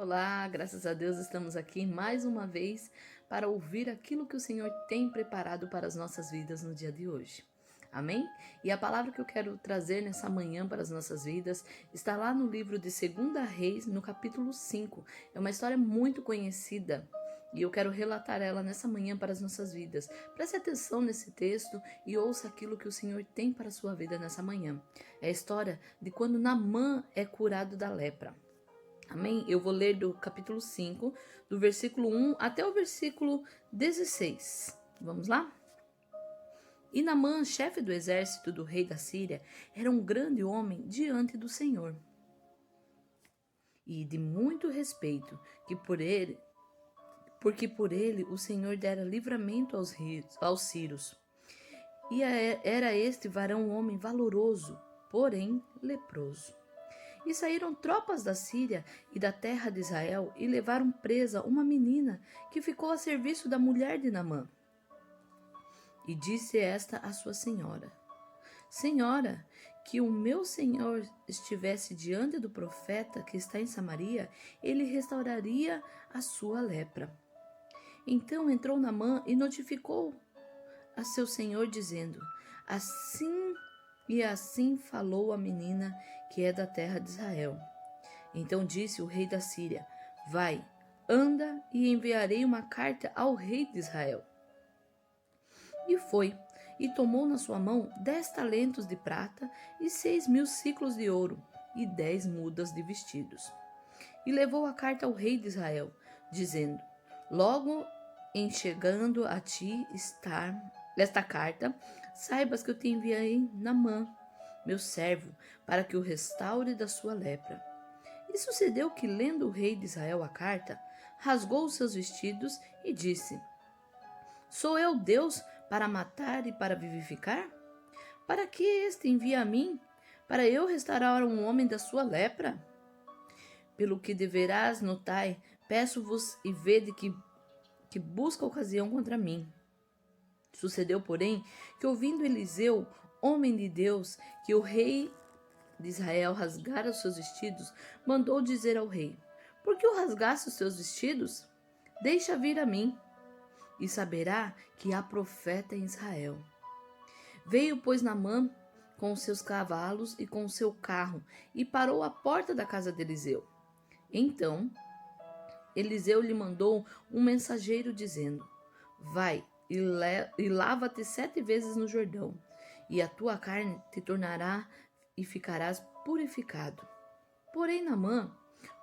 Olá, graças a Deus estamos aqui mais uma vez para ouvir aquilo que o Senhor tem preparado para as nossas vidas no dia de hoje. Amém? E a palavra que eu quero trazer nessa manhã para as nossas vidas está lá no livro de 2 Reis, no capítulo 5. É uma história muito conhecida e eu quero relatar ela nessa manhã para as nossas vidas. Preste atenção nesse texto e ouça aquilo que o Senhor tem para a sua vida nessa manhã. É a história de quando Naamã é curado da lepra. Amém? Eu vou ler do capítulo 5, do versículo 1 até o versículo 16. Vamos lá? E Naamã, chefe do exército do rei da Síria, era um grande homem diante do Senhor e de muito respeito, porque por ele o Senhor dera livramento aos sírios. E era este varão um homem valoroso, porém leproso. E saíram tropas da Síria e da terra de Israel e levaram presa uma menina que ficou a serviço da mulher de Naamã. E disse esta à sua senhora: Senhora, que o meu senhor estivesse diante do profeta que está em Samaria, ele restauraria a sua lepra. Então entrou Naamã e notificou a seu senhor, dizendo: Assim falou a menina que é da terra de Israel. Então disse o rei da Síria: Vai, anda, e enviarei uma carta ao rei de Israel. E foi, e tomou na sua mão 10 talentos de prata e 6.000 siclos de ouro e 10 mudas de vestidos. E levou a carta ao rei de Israel, dizendo: Logo em chegando a ti esta carta, saibas que eu te enviei Naamã, meu servo, para que o restaure da sua lepra. E sucedeu que, lendo o rei de Israel a carta, rasgou os seus vestidos e disse: Sou eu Deus para matar e para vivificar? Para que este envia a mim, para eu restaurar um homem da sua lepra? Pelo que deverás notai, peço-vos e vede que busca ocasião contra mim. Sucedeu, porém, que ouvindo Eliseu, homem de Deus, que o rei de Israel rasgara os seus vestidos, mandou dizer ao rei: Por que o rasgaste os seus vestidos? Deixa vir a mim, e saberá que há profeta em Israel. Veio, pois, Naamã com os seus cavalos e com o seu carro, e parou à porta da casa de Eliseu. Então Eliseu lhe mandou um mensageiro, dizendo: Vai e lava-te 7 vezes no Jordão, e a tua carne te tornará e ficarás purificado. Porém, Naamã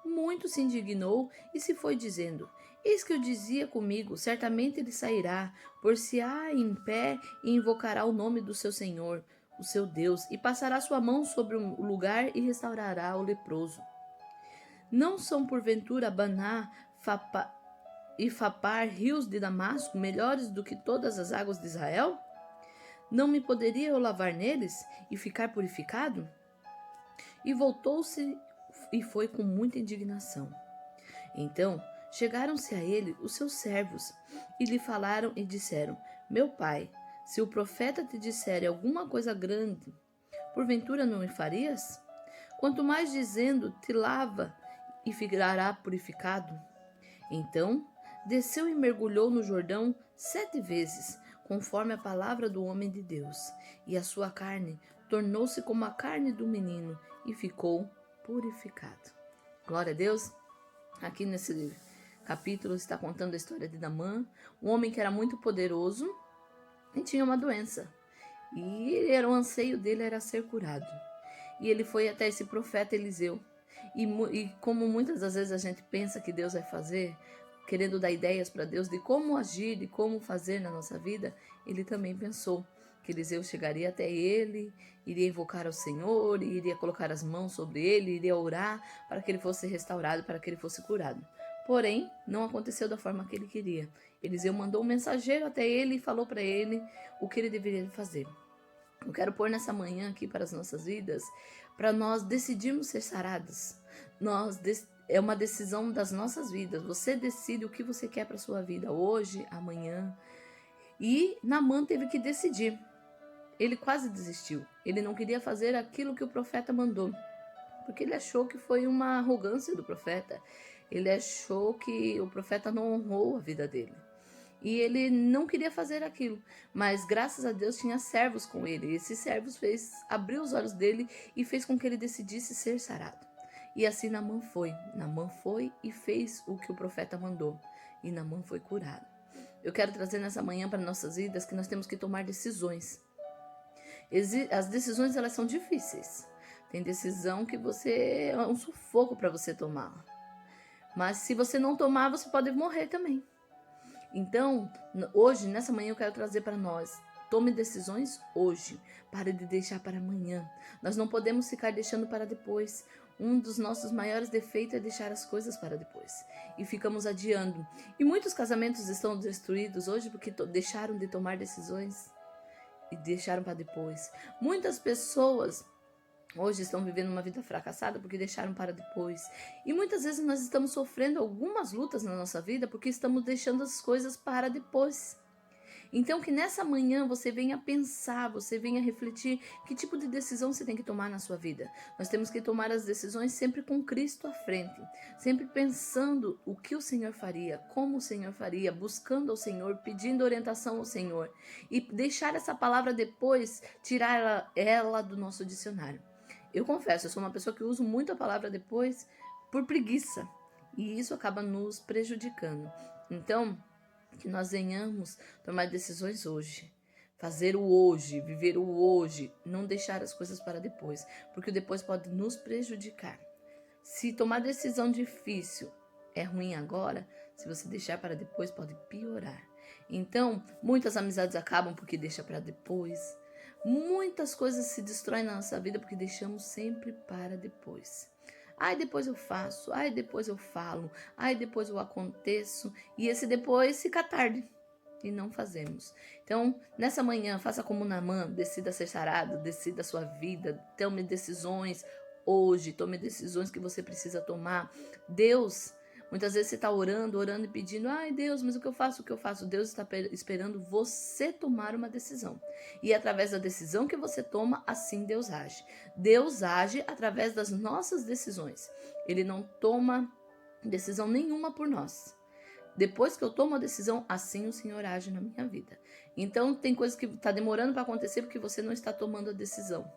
muito se indignou e se foi dizendo: Eis que eu dizia comigo, certamente ele sairá, por-se-á em pé e invocará o nome do seu Senhor, o seu Deus, e passará sua mão sobre o lugar e restaurará o leproso. Não são porventura Baná e Fapar, rios de Damasco, melhores do que todas as águas de Israel? Não me poderia eu lavar neles e ficar purificado? E voltou-se e foi com muita indignação. Então chegaram-se a ele os seus servos e lhe falaram e disseram: Meu pai, se o profeta te disser alguma coisa grande, porventura não o farias? Quanto mais dizendo, te lava e ficará purificado. Então desceu e mergulhou no Jordão 7 vezes, conforme a palavra do homem de Deus, e a sua carne tornou-se como a carne do menino e ficou purificado. Glória a Deus. Aqui nesse capítulo está contando a história de Naamã, um homem que era muito poderoso e tinha uma doença. E o anseio dele era ser curado. E ele foi até esse profeta Eliseu. E como muitas das vezes a gente pensa que Deus vai fazer, querendo dar ideias para Deus de como agir, de como fazer na nossa vida, ele também pensou que Eliseu chegaria até ele, iria invocar ao Senhor, iria colocar as mãos sobre ele, iria orar para que ele fosse restaurado, para que ele fosse curado. Porém, não aconteceu da forma que ele queria. Eliseu mandou um mensageiro até ele e falou para ele o que ele deveria fazer. Eu quero pôr nessa manhã aqui para as nossas vidas, para nós decidirmos ser saradas. É uma decisão das nossas vidas. Você decide o que você quer para a sua vida, hoje, amanhã. E Naamã teve que decidir. Ele quase desistiu. Ele não queria fazer aquilo que o profeta mandou, porque ele achou que foi uma arrogância do profeta. Ele achou que o profeta não honrou a vida dele. E ele não queria fazer aquilo, mas graças a Deus tinha servos com ele. E esses servos abriu os olhos dele e fez com que ele decidisse ser sarado. E assim Naamã foi. Naamã foi e fez o que o profeta mandou. E Naamã foi curado. Eu quero trazer nessa manhã para nossas vidas que nós temos que tomar decisões. As decisões, elas são difíceis. Tem decisão que é um sufoco para você tomar. Mas se você não tomar, você pode morrer também. Então, hoje, nessa manhã, eu quero trazer para nós: tome decisões hoje, pare de deixar para amanhã. Nós não podemos ficar deixando para depois. Um dos nossos maiores defeitos é deixar as coisas para depois. E ficamos adiando. E muitos casamentos estão destruídos hoje porque deixaram de tomar decisões e deixaram para depois. Muitas pessoas hoje estão vivendo uma vida fracassada porque deixaram para depois. E muitas vezes nós estamos sofrendo algumas lutas na nossa vida porque estamos deixando as coisas para depois. Então que nessa manhã você venha pensar, você venha refletir que tipo de decisão você tem que tomar na sua vida. Nós temos que tomar as decisões sempre com Cristo à frente, sempre pensando o que o Senhor faria, como o Senhor faria, buscando ao Senhor, pedindo orientação ao Senhor. E deixar essa palavra depois, tirar ela do nosso dicionário. Eu confesso, eu sou uma pessoa que uso muito a palavra depois por preguiça. E isso acaba nos prejudicando. Então, que nós venhamos tomar decisões hoje. Fazer o hoje, viver o hoje. Não deixar as coisas para depois. Porque o depois pode nos prejudicar. Se tomar decisão difícil é ruim agora, se você deixar para depois pode piorar. Então, muitas amizades acabam porque deixa para depois. Muitas coisas se destroem na nossa vida porque deixamos sempre para depois. Ai, depois eu faço, ai, depois eu falo, ai, depois eu aconteço. E esse depois fica tarde e não fazemos. Então, nessa manhã, faça como Naamã, decida ser sarado, decida a sua vida, tome decisões hoje, tome decisões que você precisa tomar. Deus, muitas vezes você está orando e pedindo: ai Deus, mas o que eu faço, o que eu faço? Deus está esperando você tomar uma decisão. E através da decisão que você toma, assim Deus age. Deus age através das nossas decisões. Ele não toma decisão nenhuma por nós. Depois que eu tomo a decisão, assim o Senhor age na minha vida. Então tem coisas que está demorando para acontecer porque você não está tomando a decisão.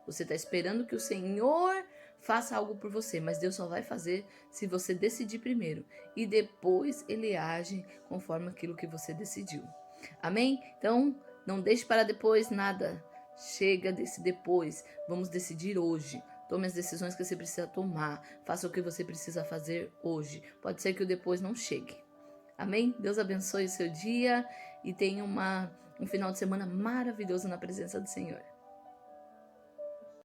Você está esperando que o Senhor faça algo por você, mas Deus só vai fazer se você decidir primeiro. E depois Ele age conforme aquilo que você decidiu. Amém? Então, não deixe para depois nada. Chega desse depois. Vamos decidir hoje. Tome as decisões que você precisa tomar. Faça o que você precisa fazer hoje. Pode ser que o depois não chegue. Amém? Deus abençoe o seu dia e tenha um final de semana maravilhoso na presença do Senhor.